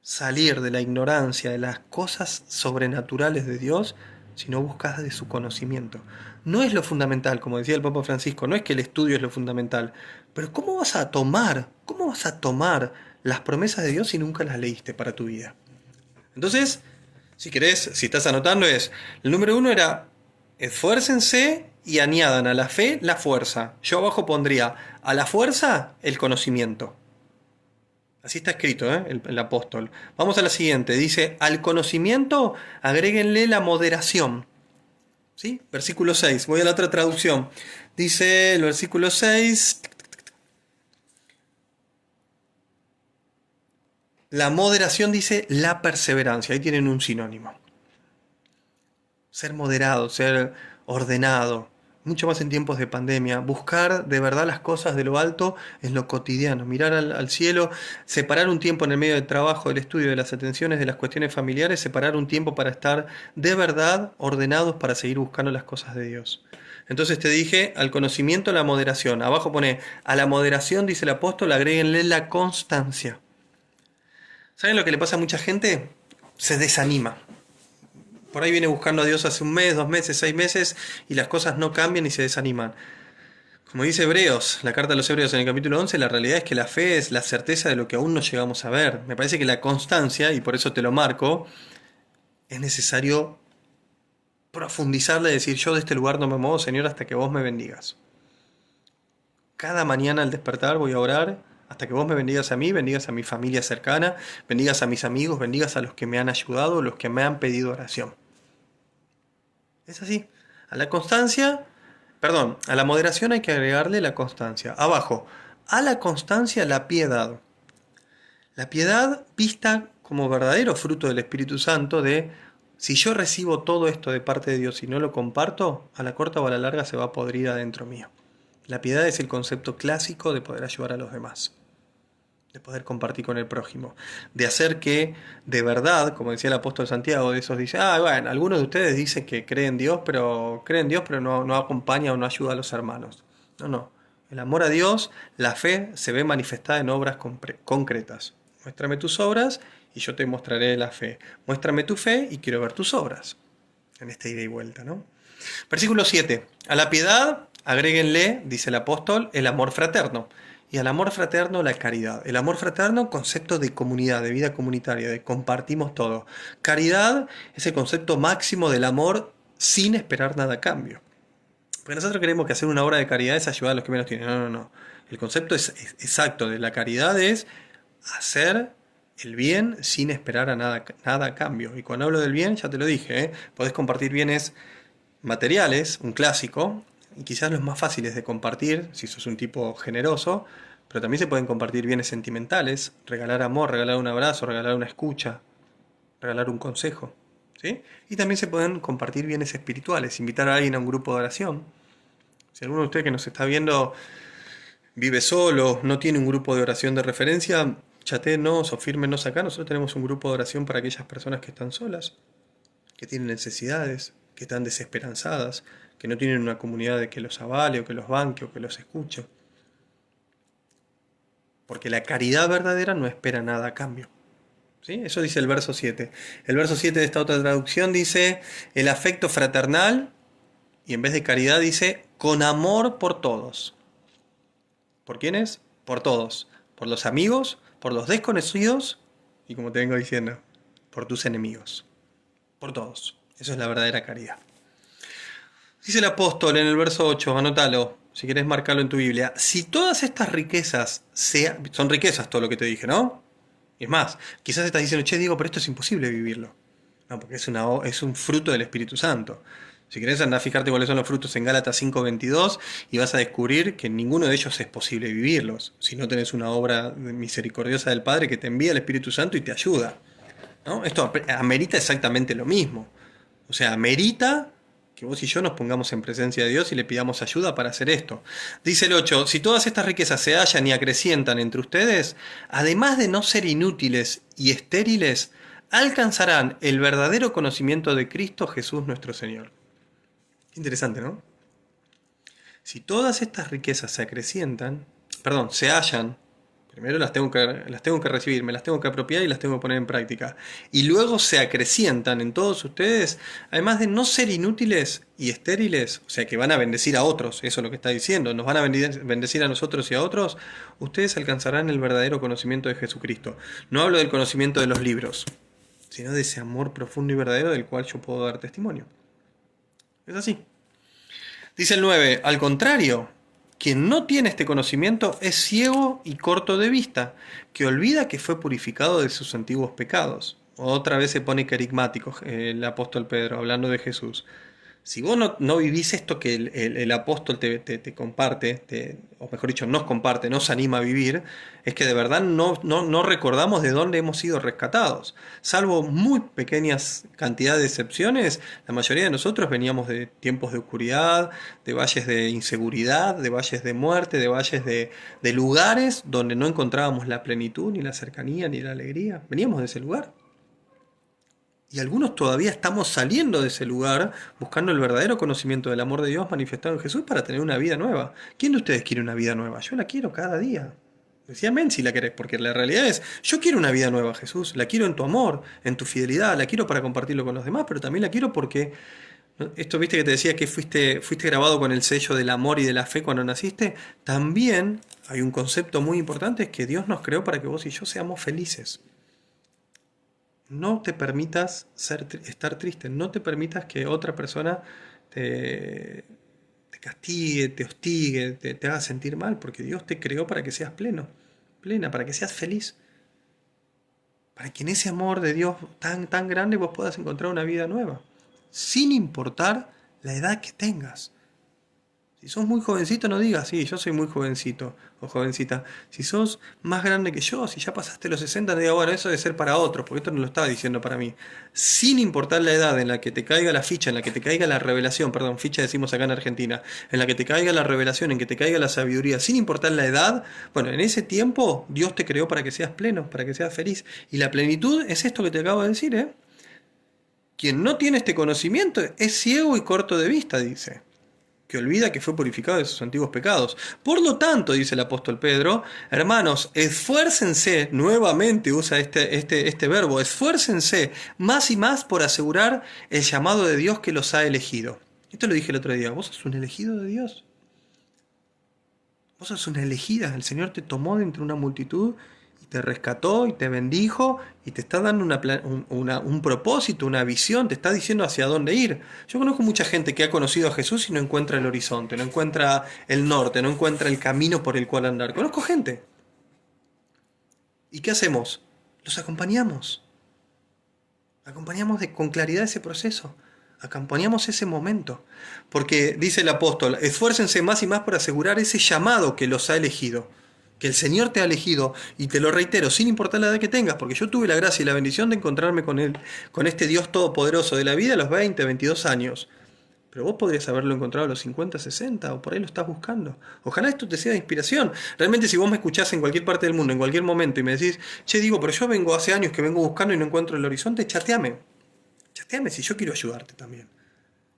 salir de la ignorancia de las cosas sobrenaturales de Dios, sino buscas de su conocimiento. No es lo fundamental, como decía el Papa Francisco, no es que el estudio es lo fundamental, pero cómo vas a tomar las promesas de Dios si nunca las leíste para tu vida? Entonces, si querés, si estás anotando, el número 1 era: esfuércense y añadan a la fe la fuerza. Yo abajo pondría a la fuerza el conocimiento. Así está escrito, el apóstol. Vamos a la siguiente. Dice: al conocimiento agréguenle la moderación. ¿Sí? Versículo 6. Voy a la otra traducción. Dice el versículo 6: la moderación dice la perseverancia. Ahí tienen un sinónimo. Ser moderado, ser ordenado, mucho más en tiempos de pandemia, buscar de verdad las cosas de lo alto en lo cotidiano, mirar al cielo, separar un tiempo en el medio del trabajo, del estudio, de las atenciones, de las cuestiones familiares, separar un tiempo para estar de verdad ordenados para seguir buscando las cosas de Dios. Entonces te dije, al conocimiento la moderación. Abajo pone, a la moderación, dice el apóstol, agréguenle la constancia. ¿Saben lo que le pasa a mucha gente? Se desanima. Por ahí viene buscando a Dios hace un mes, 2 meses, 6 meses, y las cosas no cambian y se desaniman. Como dice Hebreos, la carta a los Hebreos en el capítulo 11, la realidad es que la fe es la certeza de lo que aún no llegamos a ver. Me parece que la constancia, y por eso te lo marco, es necesario profundizarla y decir: yo de este lugar no me muevo, Señor, hasta que vos me bendigas. Cada mañana al despertar voy a orar hasta que vos me bendigas a mí, bendigas a mi familia cercana, bendigas a mis amigos, bendigas a los que me han ayudado, los que me han pedido oración. Es así. A la constancia, perdón, a la moderación hay que agregarle la constancia. Abajo, a la constancia la piedad. La piedad vista como verdadero fruto del Espíritu Santo de: si yo recibo todo esto de parte de Dios y no lo comparto, a la corta o a la larga se va a podrir adentro mío. La piedad es el concepto clásico de poder ayudar a los demás, de poder compartir con el prójimo, de hacer que de verdad, como decía el apóstol Santiago, de esos dice: bueno, algunos de ustedes dicen que creen en Dios, pero no acompaña o no ayuda a los hermanos. No. El amor a Dios, la fe, se ve manifestada en obras concretas. Muéstrame tus obras y yo te mostraré la fe. Muéstrame tu fe y quiero ver tus obras. En esta ida y vuelta, ¿no? Versículo 7. A la piedad agréguenle, dice el apóstol, el amor fraterno. Y al amor fraterno la caridad. El amor fraterno, concepto de comunidad, de vida comunitaria, de compartimos todo. Caridad es el concepto máximo del amor sin esperar nada a cambio. Porque nosotros creemos que hacer una obra de caridad es ayudar a los que menos tienen. No. El concepto es exacto de la caridad es hacer el bien sin esperar a nada a cambio. Y cuando hablo del bien, ya te lo dije, podés compartir bienes materiales, un clásico, y quizás los más fáciles de compartir, si sos un tipo generoso, pero también se pueden compartir bienes sentimentales, regalar amor, regalar un abrazo, regalar una escucha, regalar un consejo, ¿sí? Y también se pueden compartir bienes espirituales, invitar a alguien a un grupo de oración. Si alguno de ustedes que nos está viendo vive solo, no tiene un grupo de oración de referencia, chatéennos o fírmenos acá. Nosotros tenemos un grupo de oración para aquellas personas que están solas, que tienen necesidades, que están desesperanzadas, que no tienen una comunidad de que los avale o que los banque o que los escuche. Porque la caridad verdadera no espera nada a cambio. ¿Sí? Eso dice el verso 7. El verso 7 de esta otra traducción dice: el afecto fraternal, y en vez de caridad dice: con amor por todos. ¿Por quiénes? Por todos. Por los amigos, por los desconocidos y, como te vengo diciendo, por tus enemigos. Por todos. Eso es la verdadera caridad. Dice el apóstol en el verso 8, anótalo, si querés marcarlo en tu Biblia: si todas estas riquezas son riquezas, todo lo que te dije, ¿no? Y es más, quizás estás diciendo: che, Diego, pero esto es imposible vivirlo. No, porque es un fruto del Espíritu Santo. Si querés, andá a fijarte cuáles son los frutos en Gálatas 5:22 y vas a descubrir que ninguno de ellos es posible vivirlos, si no tenés una obra misericordiosa del Padre que te envía el Espíritu Santo y te ayuda, ¿no? Esto amerita exactamente lo mismo. O sea, amerita que vos y yo nos pongamos en presencia de Dios y le pidamos ayuda para hacer esto. Dice el 8, si todas estas riquezas se hallan y acrecientan entre ustedes, además de no ser inútiles y estériles, alcanzarán el verdadero conocimiento de Cristo Jesús nuestro Señor. Interesante, ¿no? Si todas estas riquezas se hallan, Primero las tengo que recibir, me las tengo que apropiar y las tengo que poner en práctica. Y luego se acrecientan en todos ustedes, además de no ser inútiles y estériles, o sea que van a bendecir a otros, eso es lo que está diciendo, nos van a bendecir a nosotros y a otros, ustedes alcanzarán el verdadero conocimiento de Jesucristo. No hablo del conocimiento de los libros, sino de ese amor profundo y verdadero del cual yo puedo dar testimonio. Es así. Dice el 9, al contrario, quien no tiene este conocimiento es ciego y corto de vista, que olvida que fue purificado de sus antiguos pecados. Otra vez se pone carigmático el apóstol Pedro, hablando de Jesús. Si vos no vivís esto que el apóstol te comparte, o mejor dicho, nos comparte, nos anima a vivir, es que de verdad no recordamos de dónde hemos sido rescatados. Salvo muy pequeñas cantidades de excepciones, la mayoría de nosotros veníamos de tiempos de oscuridad, de valles de inseguridad, de valles de muerte, de valles de lugares donde no encontrábamos la plenitud, ni la cercanía, ni la alegría. Veníamos de ese lugar. Y algunos todavía estamos saliendo de ese lugar buscando el verdadero conocimiento del amor de Dios manifestado en Jesús para tener una vida nueva. ¿Quién de ustedes quiere una vida nueva? Yo la quiero cada día. Decía amén si la querés, porque la realidad es, yo quiero una vida nueva, Jesús. La quiero en tu amor, en tu fidelidad, la quiero para compartirlo con los demás, pero también la quiero porque, esto viste que te decía que fuiste grabado con el sello del amor y de la fe cuando naciste. También hay un concepto muy importante, es que Dios nos creó para que vos y yo seamos felices. No te permitas estar triste, no te permitas que otra persona te castigue, te hostigue, te haga sentir mal, porque Dios te creó para que seas plena, para que seas feliz, para que en ese amor de Dios tan grande vos puedas encontrar una vida nueva, sin importar la edad que tengas. Si sos muy jovencito, no digas, sí, yo soy muy jovencito o jovencita. Si sos más grande que yo, si ya pasaste los 60, no digas, bueno, eso debe ser para otros, porque esto no lo estaba diciendo para mí. Sin importar la edad en la que te caiga la ficha, en la que te caiga la revelación, perdón, ficha decimos acá en Argentina, en la que te caiga la revelación, en que te caiga la sabiduría, sin importar la edad, bueno, en ese tiempo Dios te creó para que seas pleno, para que seas feliz. Y la plenitud es esto que te acabo de decir, ¿eh? Quien no tiene este conocimiento es ciego y corto de vista, dice, que olvida que fue purificado de sus antiguos pecados. Por lo tanto, dice el apóstol Pedro, hermanos, esfuércense, nuevamente usa este verbo, esfuércense más y más por asegurar el llamado de Dios que los ha elegido. Esto lo dije el otro día, vos sos un elegido de Dios. Vos sos una elegida, el Señor te tomó de entre una multitud y te rescató y te bendijo y te está dando un propósito, una visión, te está diciendo hacia dónde ir. Yo conozco mucha gente que ha conocido a Jesús y no encuentra el horizonte, no encuentra el norte, no encuentra el camino por el cual andar. Conozco gente. ¿Y qué hacemos? Los acompañamos. Acompañamos con claridad ese proceso. Acompañamos ese momento. Porque dice el apóstol, esfuércense más y más por asegurar ese llamado que los ha elegido. Que el Señor te ha elegido, y te lo reitero, sin importar la edad que tengas, porque yo tuve la gracia y la bendición de encontrarme con él, con este Dios todopoderoso de la vida a los 20, 22 años. Pero vos podrías haberlo encontrado a los 50, 60, o por ahí lo estás buscando. Ojalá esto te sea de inspiración. Realmente, si vos me escuchás en cualquier parte del mundo, en cualquier momento, y me decís, che, digo, pero yo vengo hace años que vengo buscando y no encuentro el horizonte, chateame. Chateame si yo quiero ayudarte también.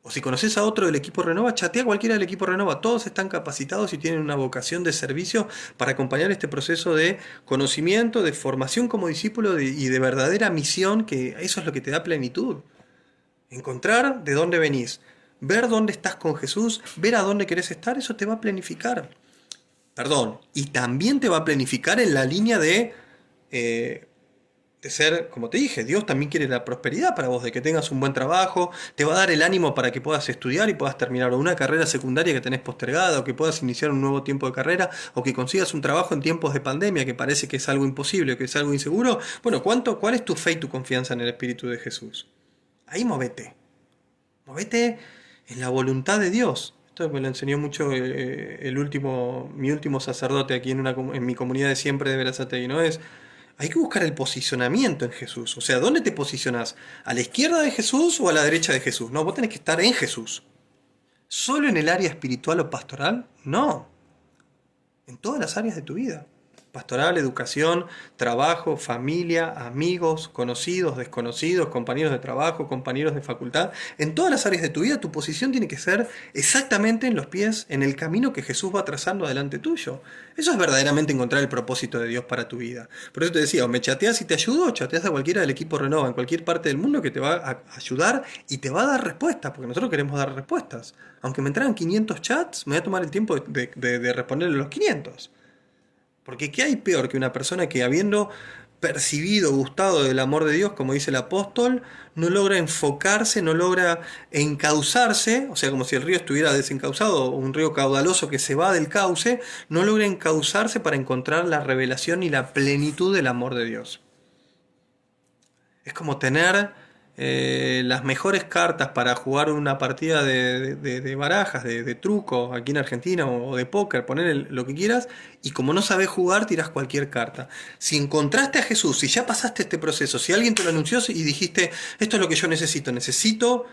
O si conoces a otro del equipo Renova, chatea a cualquiera del equipo Renova. Todos están capacitados y tienen una vocación de servicio para acompañar este proceso de conocimiento, de formación como discípulo y de verdadera misión, que eso es lo que te da plenitud. Encontrar de dónde venís, ver dónde estás con Jesús, ver a dónde querés estar, eso te va a planificar. Perdón, y también te va a planificar en la línea de ser, como te dije, Dios también quiere la prosperidad para vos, de que tengas un buen trabajo, te va a dar el ánimo para que puedas estudiar y puedas terminar una carrera secundaria que tenés postergada, o que puedas iniciar un nuevo tiempo de carrera, o que consigas un trabajo en tiempos de pandemia que parece que es algo imposible, que es algo inseguro. Bueno, ¿cuál es tu fe y tu confianza en el Espíritu de Jesús? Ahí movete en la voluntad de Dios. Esto me lo enseñó mucho mi último sacerdote aquí en mi comunidad de siempre de Verazategui, ¿no? Hay que buscar el posicionamiento en Jesús. O sea, ¿dónde te posicionás? ¿A la izquierda de Jesús o a la derecha de Jesús? No, vos tenés que estar en Jesús. ¿Solo en el área espiritual o pastoral? No. En todas las áreas de tu vida. pastoral, educación, trabajo, familia, amigos, conocidos, desconocidos, compañeros de trabajo, compañeros de facultad. En todas las áreas de tu vida, tu posición tiene que ser exactamente en los pies, en el camino que Jesús va trazando adelante tuyo. Eso es verdaderamente encontrar el propósito de Dios para tu vida. Por eso te decía, o me chateas y te ayudo, o chateas a cualquiera del equipo Renova en cualquier parte del mundo que te va a ayudar y te va a dar respuestas, porque nosotros queremos dar respuestas. Aunque me entraran 500 chats, me voy a tomar el tiempo de responderle los 500. Porque ¿qué hay peor que una persona que habiendo percibido, gustado del amor de Dios, como dice el apóstol, no logra enfocarse, no logra encauzarse, o sea, como si el río estuviera desencauzado, un río caudaloso que se va del cauce, no logra encauzarse para encontrar la revelación y la plenitud del amor de Dios? Es como tener las mejores cartas para jugar una partida de barajas, de truco aquí en Argentina o de póker, poner lo que quieras, y como no sabes jugar, tiras cualquier carta. Si encontraste a Jesús, si ya pasaste este proceso, si alguien te lo anunció y dijiste, esto es lo que yo necesito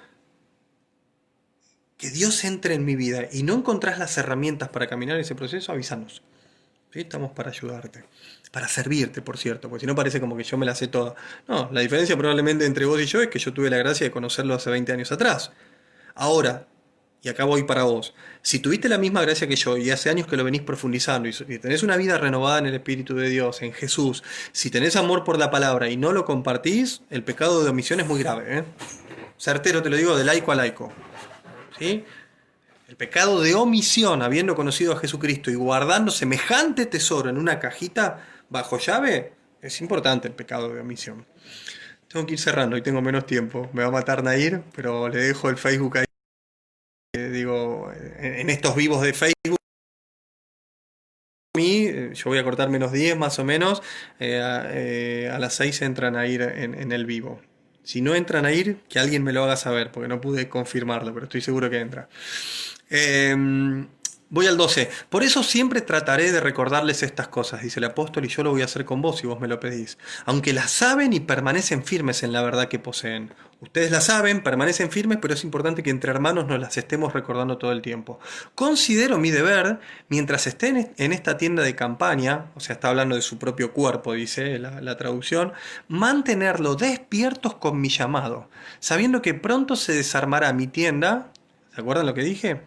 que Dios entre en mi vida, y no encontrás las herramientas para caminar ese proceso, avísanos. ¿Sí? Estamos para ayudarte. Para servirte, por cierto, porque si no parece como que yo me la sé toda. No, la diferencia probablemente entre vos y yo es que yo tuve la gracia de conocerlo hace 20 años atrás. Ahora, y acá voy para vos, si tuviste la misma gracia que yo y hace años que lo venís profundizando y tenés una vida renovada en el Espíritu de Dios, en Jesús, si tenés amor por la palabra y no lo compartís, el pecado de omisión es muy grave. Certero te lo digo, de laico a laico. ¿Sí? El pecado de omisión, habiendo conocido a Jesucristo y guardando semejante tesoro en una cajita bajo llave, es importante el pecado de omisión. Tengo que ir cerrando y tengo menos tiempo. Me va a matar Nair, pero le dejo el Facebook ahí. Digo, en estos vivos de Facebook, yo voy a cortar -10 más o menos. A las 6 entran a ir en el vivo. Si no entran a ir, que alguien me lo haga saber, porque no pude confirmarlo, pero estoy seguro que entra. Voy al 12. Por eso siempre trataré de recordarles estas cosas, dice el apóstol, y yo lo voy a hacer con vos si vos me lo pedís. Aunque las saben y permanecen firmes en la verdad que poseen. Ustedes la saben, permanecen firmes, pero es importante que entre hermanos nos las estemos recordando todo el tiempo. Considero mi deber, mientras estén en esta tienda de campaña, o sea, está hablando de su propio cuerpo, dice la traducción, mantenerlo despiertos con mi llamado, sabiendo que pronto se desarmará mi tienda. ¿Se acuerdan lo que dije?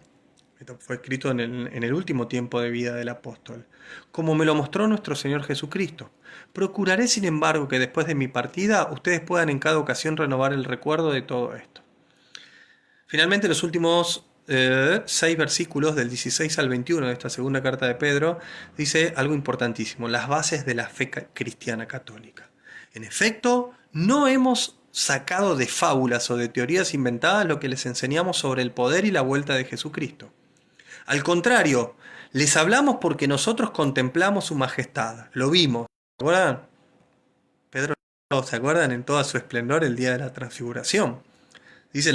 Esto fue escrito en el último tiempo de vida del apóstol, como me lo mostró nuestro Señor Jesucristo. Procuraré, sin embargo, que después de mi partida ustedes puedan en cada ocasión renovar el recuerdo de todo esto. Finalmente, los últimos 6 versículos del 16 al 21 de esta segunda carta de Pedro dice algo importantísimo, las bases de la fe cristiana católica. En efecto, no hemos sacado de fábulas o de teorías inventadas lo que les enseñamos sobre el poder y la vuelta de Jesucristo. Al contrario, les hablamos porque nosotros contemplamos su majestad, lo vimos. ¿Se acuerdan? Pedro, ¿se acuerdan? En toda su esplendor el día de la transfiguración. Dice,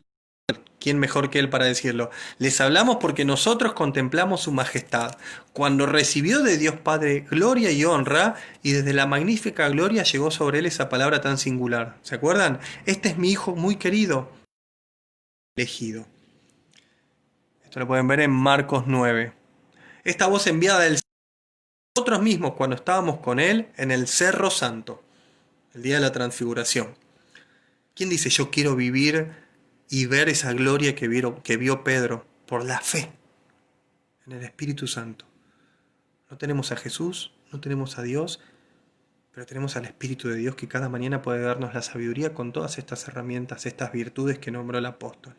¿quién mejor que él para decirlo? Les hablamos porque nosotros contemplamos su majestad, cuando recibió de Dios Padre gloria y honra, y desde la magnífica gloria llegó sobre él esa palabra tan singular. ¿Se acuerdan? Este es mi hijo muy querido, elegido. Esto lo pueden ver en Marcos 9. Esta voz enviada del nosotros mismos cuando estábamos con él en el Cerro Santo, el día de la transfiguración. ¿Quién dice yo quiero vivir y ver esa gloria que vio Pedro por la fe en el Espíritu Santo? No tenemos a Jesús, no tenemos a Dios, pero tenemos al Espíritu de Dios que cada mañana puede darnos la sabiduría con todas estas herramientas, estas virtudes que nombró el apóstol.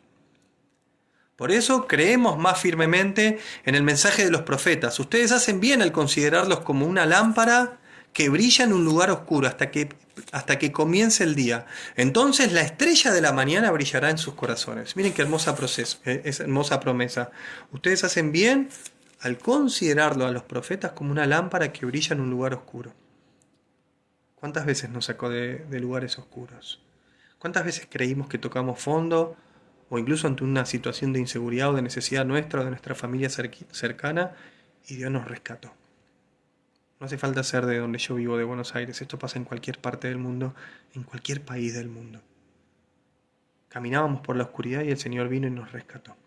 Por eso creemos más firmemente en el mensaje de los profetas. Ustedes hacen bien al considerarlos como una lámpara que brilla en un lugar oscuro hasta que comience el día. Entonces la estrella de la mañana brillará en sus corazones. Miren qué hermosa promesa. Ustedes hacen bien al considerarlo a los profetas como una lámpara que brilla en un lugar oscuro. ¿Cuántas veces nos sacó de lugares oscuros? ¿Cuántas veces creímos que tocamos fondo? O incluso ante una situación de inseguridad o de necesidad nuestra o de nuestra familia cercana, y Dios nos rescató. No hace falta ser de donde yo vivo, de Buenos Aires. Esto pasa en cualquier parte del mundo, en cualquier país del mundo. Caminábamos por la oscuridad y el Señor vino y nos rescató.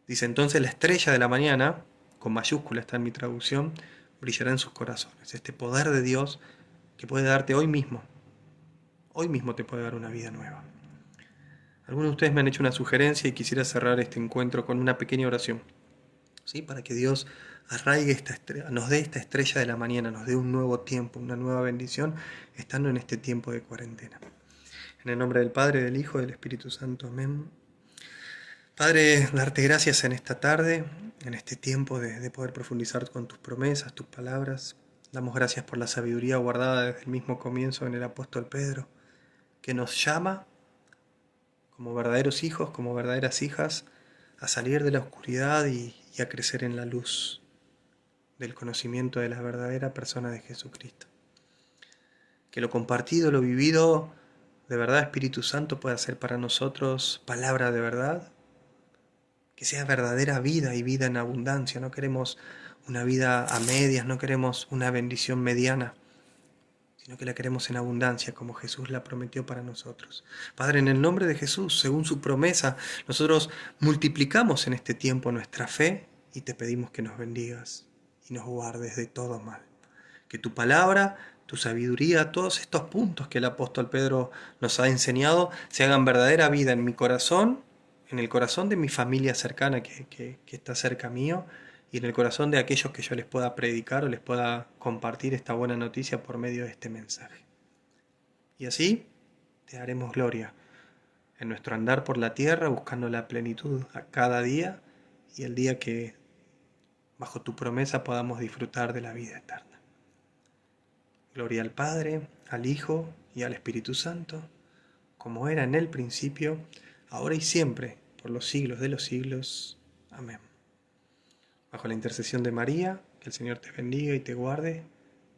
Dice entonces la estrella de la mañana, con mayúscula está en mi traducción, brillará en sus corazones. Este poder de Dios que puede darte hoy mismo te puede dar una vida nueva. Algunos de ustedes me han hecho una sugerencia y quisiera cerrar este encuentro con una pequeña oración, ¿sí? Para que Dios arraigue esta estrella, nos dé esta estrella de la mañana, nos dé un nuevo tiempo, una nueva bendición, estando en este tiempo de cuarentena. En el nombre del Padre, del Hijo y del Espíritu Santo. Amén. Padre, darte gracias en esta tarde, en este tiempo de poder profundizar con tus promesas, tus palabras. Damos gracias por la sabiduría guardada desde el mismo comienzo en el apóstol Pedro, que nos llama como verdaderos hijos, como verdaderas hijas, a salir de la oscuridad y a crecer en la luz del conocimiento de la verdadera persona de Jesucristo. Que lo compartido, lo vivido, de verdad Espíritu Santo pueda ser para nosotros palabra de verdad, que sea verdadera vida y vida en abundancia. No queremos una vida a medias, no queremos una bendición mediana, sino que la queremos en abundancia, como Jesús la prometió para nosotros. Padre, en el nombre de Jesús, según su promesa, nosotros multiplicamos en este tiempo nuestra fe y te pedimos que nos bendigas y nos guardes de todo mal. Que tu palabra, tu sabiduría, todos estos puntos que el apóstol Pedro nos ha enseñado, se hagan verdadera vida en mi corazón, en el corazón de mi familia cercana que está cerca mío, y en el corazón de aquellos que yo les pueda predicar o les pueda compartir esta buena noticia por medio de este mensaje. Y así te haremos gloria en nuestro andar por la tierra, buscando la plenitud a cada día y el día que bajo tu promesa podamos disfrutar de la vida eterna. Gloria al Padre, al Hijo y al Espíritu Santo, como era en el principio, ahora y siempre, por los siglos de los siglos. Amén. Bajo la intercesión de María, que el Señor te bendiga y te guarde,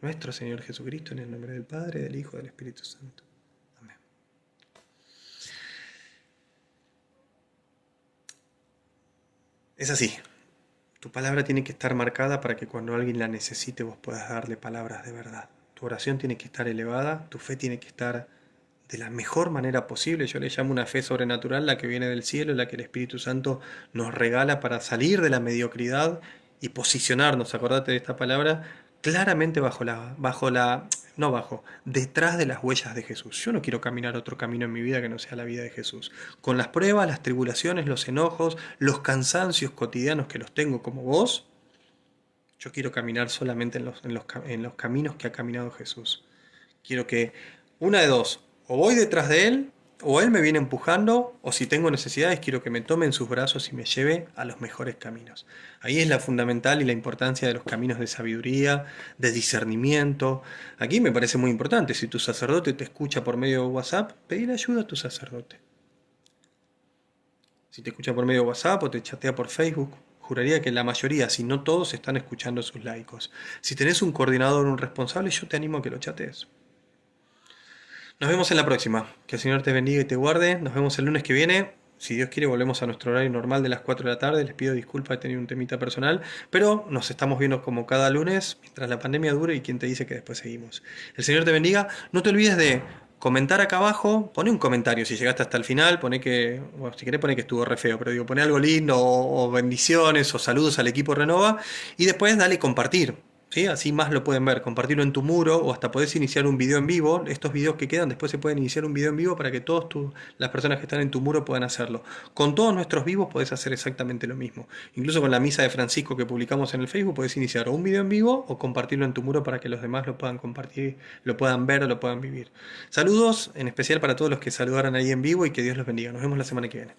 nuestro Señor Jesucristo, en el nombre del Padre, del Hijo y del Espíritu Santo. Amén. Es así. Tu palabra tiene que estar marcada para que cuando alguien la necesite vos puedas darle palabras de verdad. Tu oración tiene que estar elevada, tu fe tiene que estar de la mejor manera posible. Yo le llamo una fe sobrenatural, la que viene del cielo, la que el Espíritu Santo nos regala para salir de la mediocridad y posicionarnos, acordate de esta palabra, claramente detrás de las huellas de Jesús. Yo no quiero caminar otro camino en mi vida que no sea la vida de Jesús. Con las pruebas, las tribulaciones, los enojos, los cansancios cotidianos que los tengo como vos, yo quiero caminar solamente en los caminos que ha caminado Jesús. Quiero que una de dos, o voy detrás de Él, o Él me viene empujando, o si tengo necesidades, quiero que me tome en sus brazos y me lleve a los mejores caminos. Ahí es la fundamental y la importancia de los caminos de sabiduría, de discernimiento. Aquí me parece muy importante, si tu sacerdote te escucha por medio de WhatsApp, pedir ayuda a tu sacerdote. Si te escucha por medio de WhatsApp o te chatea por Facebook, juraría que la mayoría, si no todos, están escuchando a sus laicos. Si tenés un coordinador o un responsable, yo te animo a que lo chatees. Nos vemos en la próxima. Que el Señor te bendiga y te guarde. Nos vemos el lunes que viene. Si Dios quiere, volvemos a nuestro horario normal de las 4 de la tarde. Les pido disculpas de tener un temita personal, pero nos estamos viendo como cada lunes mientras la pandemia dure y quién te dice que después seguimos. El Señor te bendiga. No te olvides de comentar acá abajo. Pone un comentario si llegaste hasta el final. Pone que, bueno, si querés pone que estuvo re feo, pero digo, pone algo lindo o bendiciones o saludos al equipo Renova y después dale compartir. ¿Sí? Así más lo pueden ver, compartirlo en tu muro o hasta podés iniciar un video en vivo. Estos videos que quedan después se pueden iniciar un video en vivo para que todas las personas que están en tu muro puedan hacerlo. Con todos nuestros vivos podés hacer exactamente lo mismo. Incluso con la misa de Francisco que publicamos en el Facebook podés iniciar o un video en vivo o compartirlo en tu muro para que los demás lo puedan compartir, lo puedan ver o lo puedan vivir. Saludos en especial para todos los que saludaron ahí en vivo y que Dios los bendiga. Nos vemos la semana que viene.